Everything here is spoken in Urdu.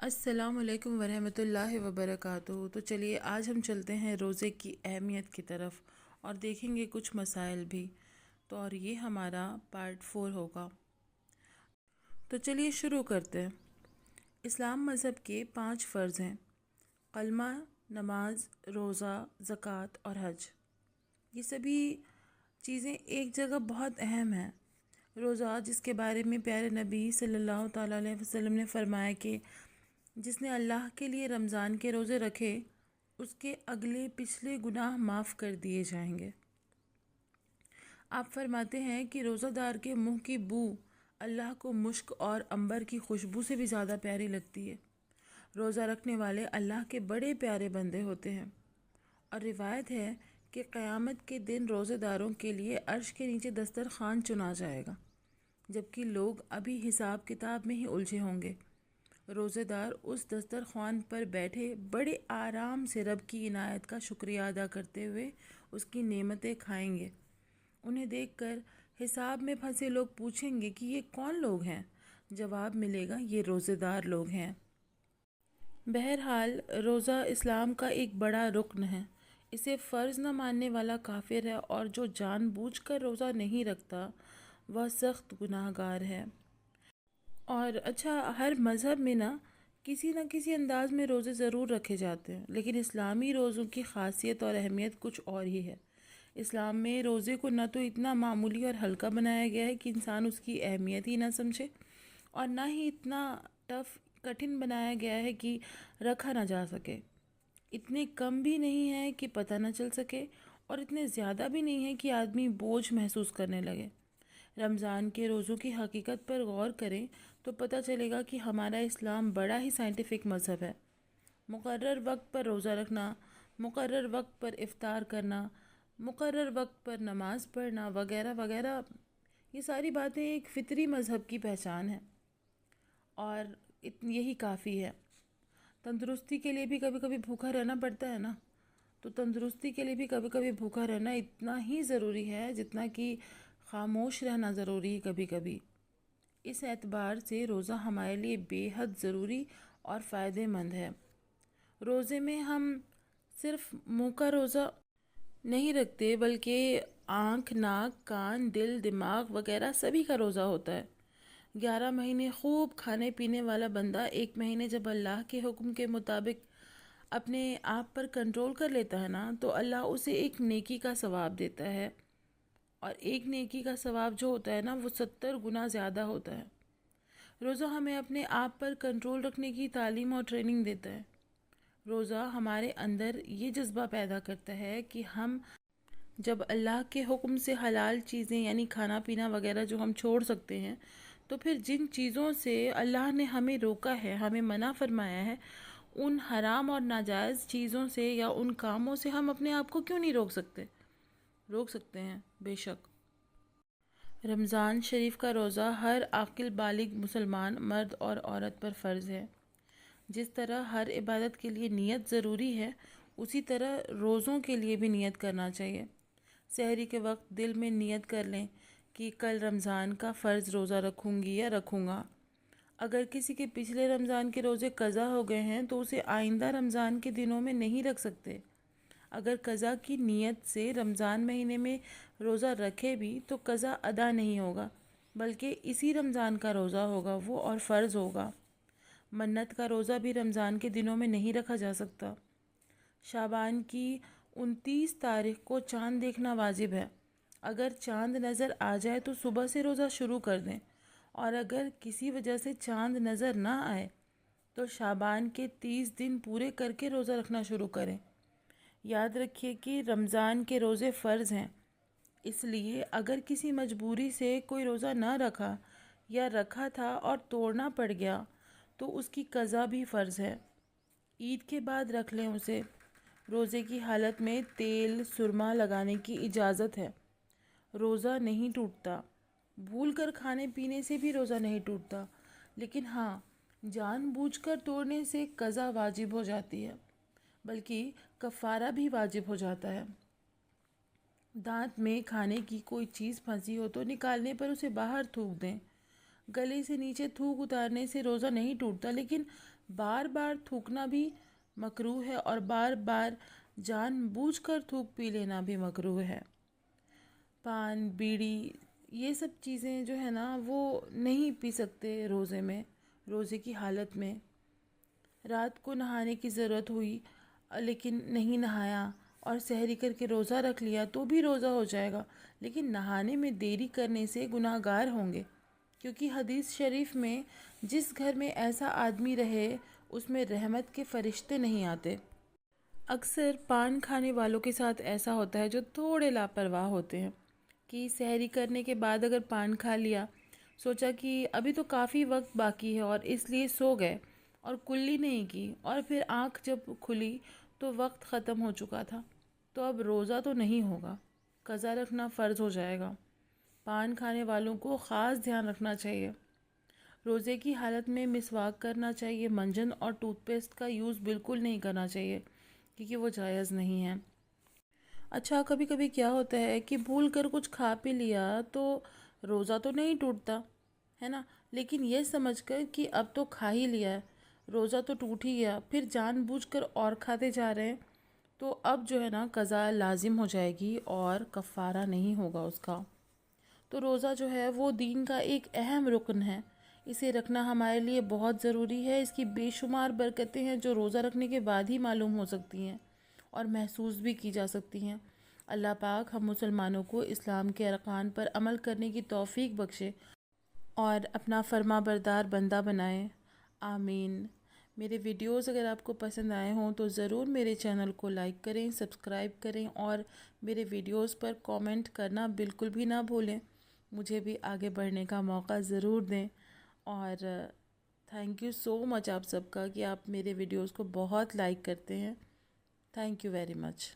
السلام علیکم ورحمۃ اللہ وبرکاتہ۔ تو چلیے آج ہم چلتے ہیں روزے کی اہمیت کی طرف اور دیکھیں گے کچھ مسائل بھی۔ تو اور یہ ہمارا پارٹ 4 ہوگا۔ تو چلیے شروع کرتے ہیں۔ اسلام مذہب کے 5 فرض ہیں: کلمہ، نماز، روزہ، زکوٰۃ اور حج۔ یہ سبھی چیزیں ایک جگہ بہت اہم ہیں۔ روزہ، جس کے بارے میں پیارے نبی صلی اللہ تعالیٰ علیہ وسلم نے فرمایا کہ جس نے اللہ کے لیے رمضان کے روزے رکھے اس کے اگلے پچھلے گناہ معاف کر دیے جائیں گے۔ آپ فرماتے ہیں کہ روزہ دار کے منہ کی بو اللہ کو مشک اور عنبر کی خوشبو سے بھی زیادہ پیاری لگتی ہے۔ روزہ رکھنے والے اللہ کے بڑے پیارے بندے ہوتے ہیں، اور روایت ہے کہ قیامت کے دن روزہ داروں کے لیے عرش کے نیچے دسترخوان چنا جائے گا، جبکہ لوگ ابھی حساب کتاب میں ہی الجھے ہوں گے۔ روزہ دار اس دسترخوان پر بیٹھے بڑے آرام سے رب کی عنایت کا شکریہ ادا کرتے ہوئے اس کی نعمتیں کھائیں گے۔ انہیں دیکھ کر حساب میں پھنسے لوگ پوچھیں گے کہ یہ کون لوگ ہیں؟ جواب ملے گا، یہ روزہ دار لوگ ہیں۔ بہرحال روزہ اسلام کا ایک بڑا رکن ہے۔ اسے فرض نہ ماننے والا کافر ہے، اور جو جان بوجھ کر روزہ نہیں رکھتا وہ سخت گناہ گار ہے۔ اور ہر مذہب میں نہ کسی انداز میں روزے ضرور رکھے جاتے ہیں، لیکن اسلامی روزوں کی خاصیت اور اہمیت کچھ اور ہی ہے۔ اسلام میں روزے کو نہ تو اتنا معمولی اور ہلکا بنایا گیا ہے کہ انسان اس کی اہمیت ہی نہ سمجھے، اور نہ ہی اتنا کٹھن بنایا گیا ہے کہ رکھا نہ جا سکے۔ اتنے کم بھی نہیں ہے کہ پتہ نہ چل سکے، اور اتنے زیادہ بھی نہیں ہے کہ آدمی بوجھ محسوس کرنے لگے۔ رمضان کے روزوں کی حقیقت پر غور کریں تو پتہ چلے گا کہ ہمارا اسلام بڑا ہی سائنٹیفک مذہب ہے۔ مقرر وقت پر روزہ رکھنا، مقرر وقت پر افطار کرنا، مقرر وقت پر نماز پڑھنا وغیرہ وغیرہ، یہ ساری باتیں ایک فطری مذہب کی پہچان ہیں، اور یہی کافی ہے۔ تندرستی کے لیے بھی کبھی کبھی بھوکا رہنا پڑتا ہے نا، تو تندرستی کے لیے بھی کبھی کبھی بھوکا رہنا اتنا ہی ضروری ہے جتنا کہ خاموش رہنا ضروری ہے کبھی کبھی۔ اس اعتبار سے روزہ ہمارے لیے بے حد ضروری اور فائدہ مند ہے۔ روزے میں ہم صرف منہ کا روزہ نہیں رکھتے، بلکہ آنکھ، ناک، کان، دل، دماغ وغیرہ سبھی کا روزہ ہوتا ہے۔ 11 مہینے خوب کھانے پینے والا بندہ 1 مہینے جب اللہ کے حکم کے مطابق اپنے آپ پر کنٹرول کر لیتا ہے نا، تو اللہ اسے ایک نیکی کا ثواب دیتا ہے، اور ایک نیکی کا ثواب جو ہوتا ہے نا وہ 70 گنا زیادہ ہوتا ہے۔ روزہ ہمیں اپنے آپ پر کنٹرول رکھنے کی تعلیم اور ٹریننگ دیتا ہے۔ روزہ ہمارے اندر یہ جذبہ پیدا کرتا ہے کہ ہم جب اللہ کے حکم سے حلال چیزیں یعنی کھانا پینا وغیرہ جو ہم چھوڑ سکتے ہیں، تو پھر جن چیزوں سے اللہ نے ہمیں روکا ہے، ہمیں منع فرمایا ہے، ان حرام اور ناجائز چیزوں سے یا ان کاموں سے ہم اپنے آپ کو کیوں نہیں روک سکتے؟ روک سکتے ہیں، بے شک۔ رمضان شریف کا روزہ ہر عاقل بالغ مسلمان مرد اور عورت پر فرض ہے۔ جس طرح ہر عبادت کے لیے نیت ضروری ہے، اسی طرح روزوں کے لیے بھی نیت کرنا چاہیے۔ سحری کے وقت دل میں نیت کر لیں کہ کل رمضان کا فرض روزہ رکھوں گی یا رکھوں گا۔ اگر کسی کے پچھلے رمضان کے روزے قضا ہو گئے ہیں تو اسے آئندہ رمضان کے دنوں میں نہیں رکھ سکتے۔ اگر قضا کی نیت سے رمضان مہینے میں روزہ رکھے بھی تو قضا ادا نہیں ہوگا، بلکہ اسی رمضان کا روزہ ہوگا وہ، اور فرض ہوگا۔ منت کا روزہ بھی رمضان کے دنوں میں نہیں رکھا جا سکتا۔ شعبان کی 29 تاریخ کو چاند دیکھنا واجب ہے۔ اگر چاند نظر آ جائے تو صبح سے روزہ شروع کر دیں، اور اگر کسی وجہ سے چاند نظر نہ آئے تو شعبان کے 30 دن پورے کر کے روزہ رکھنا شروع کریں۔ یاد رکھیے کہ رمضان کے روزے فرض ہیں، اس لیے اگر کسی مجبوری سے کوئی روزہ نہ رکھا یا رکھا تھا اور توڑنا پڑ گیا تو اس کی قضا بھی فرض ہے۔ عید کے بعد رکھ لیں اسے۔ روزے کی حالت میں تیل سرما لگانے کی اجازت ہے۔ روزہ نہیں ٹوٹتا، بھول کر کھانے پینے سے بھی روزہ نہیں ٹوٹتا، لیکن ہاں جان بوجھ کر توڑنے سے قضا واجب ہو جاتی ہے، بلکہ کفارہ بھی واجب ہو جاتا ہے۔ دانت میں کھانے کی کوئی چیز پھنسی ہو تو نکالنے پر اسے باہر تھوک دیں۔ گلے سے نیچے تھوک اتارنے سے روزہ نہیں ٹوٹتا، لیکن بار بار تھوکنا بھی مکروہ ہے اور بار بار جان بوجھ کر تھوک پی لینا بھی مکروہ ہے۔ پان، بیڑی، یہ سب چیزیں جو ہے نا وہ نہیں پی سکتے روزے میں، روزے کی حالت میں۔ رات کو نہانے کی ضرورت ہوئی لیکن نہیں نہایا اور سحری کر کے روزہ رکھ لیا تو بھی روزہ ہو جائے گا، لیکن نہانے میں دیری کرنے سے گناہ گار ہوں گے، کیونکہ حدیث شریف میں جس گھر میں ایسا آدمی رہے اس میں رحمت کے فرشتے نہیں آتے۔ اکثر پان کھانے والوں کے ساتھ ایسا ہوتا ہے جو تھوڑے لاپرواہ ہوتے ہیں کہ سحری کرنے کے بعد اگر پان کھا لیا، سوچا کہ ابھی تو کافی وقت باقی ہے اور اس لیے سو گئے اور کلی نہیں کی، اور پھر آنکھ جب کھلی تو وقت ختم ہو چکا تھا، تو اب روزہ تو نہیں ہوگا، قضا رکھنا فرض ہو جائے گا۔ پان کھانے والوں کو خاص دھیان رکھنا چاہیے۔ روزے کی حالت میں مسواک کرنا چاہیے، منجن اور ٹوتھ پیسٹ کا یوز بالکل نہیں کرنا چاہیے کیونکہ وہ جائز نہیں ہے۔ اچھا، کبھی کبھی کیا ہوتا ہے کہ بھول کر کچھ کھا پی لیا تو روزہ تو نہیں ٹوٹتا ہے نا، لیکن یہ سمجھ کر کہ اب تو کھا ہی لیا ہے، روزہ تو ٹوٹ ہی گیا، پھر جان بوجھ کر اور کھاتے جا رہے ہیں، تو اب جو ہے نا قضا لازم ہو جائے گی اور کفارہ نہیں ہوگا اس کا۔ تو روزہ جو ہے وہ دین کا ایک اہم رکن ہے، اسے رکھنا ہمارے لیے بہت ضروری ہے۔ اس کی بے شمار برکتیں ہیں جو روزہ رکھنے کے بعد ہی معلوم ہو سکتی ہیں اور محسوس بھی کی جا سکتی ہیں۔ اللہ پاک ہم مسلمانوں کو اسلام کے ارکان پر عمل کرنے کی توفیق بخشے اور اپنا فرما بردار بندہ بنائے، آمین۔ میرے ویڈیوز اگر آپ کو پسند آئے ہوں تو ضرور میرے چینل کو لائک کریں، سبسکرائب کریں اور میرے ویڈیوز پر کامنٹ کرنا بالکل بھی نہ بھولیں۔ مجھے بھی آگے بڑھنے کا موقع ضرور دیں، اور تھینک یو سو مچ آپ سب کا کہ آپ میرے ویڈیوز کو بہت لائک کرتے ہیں۔ Thank you very much.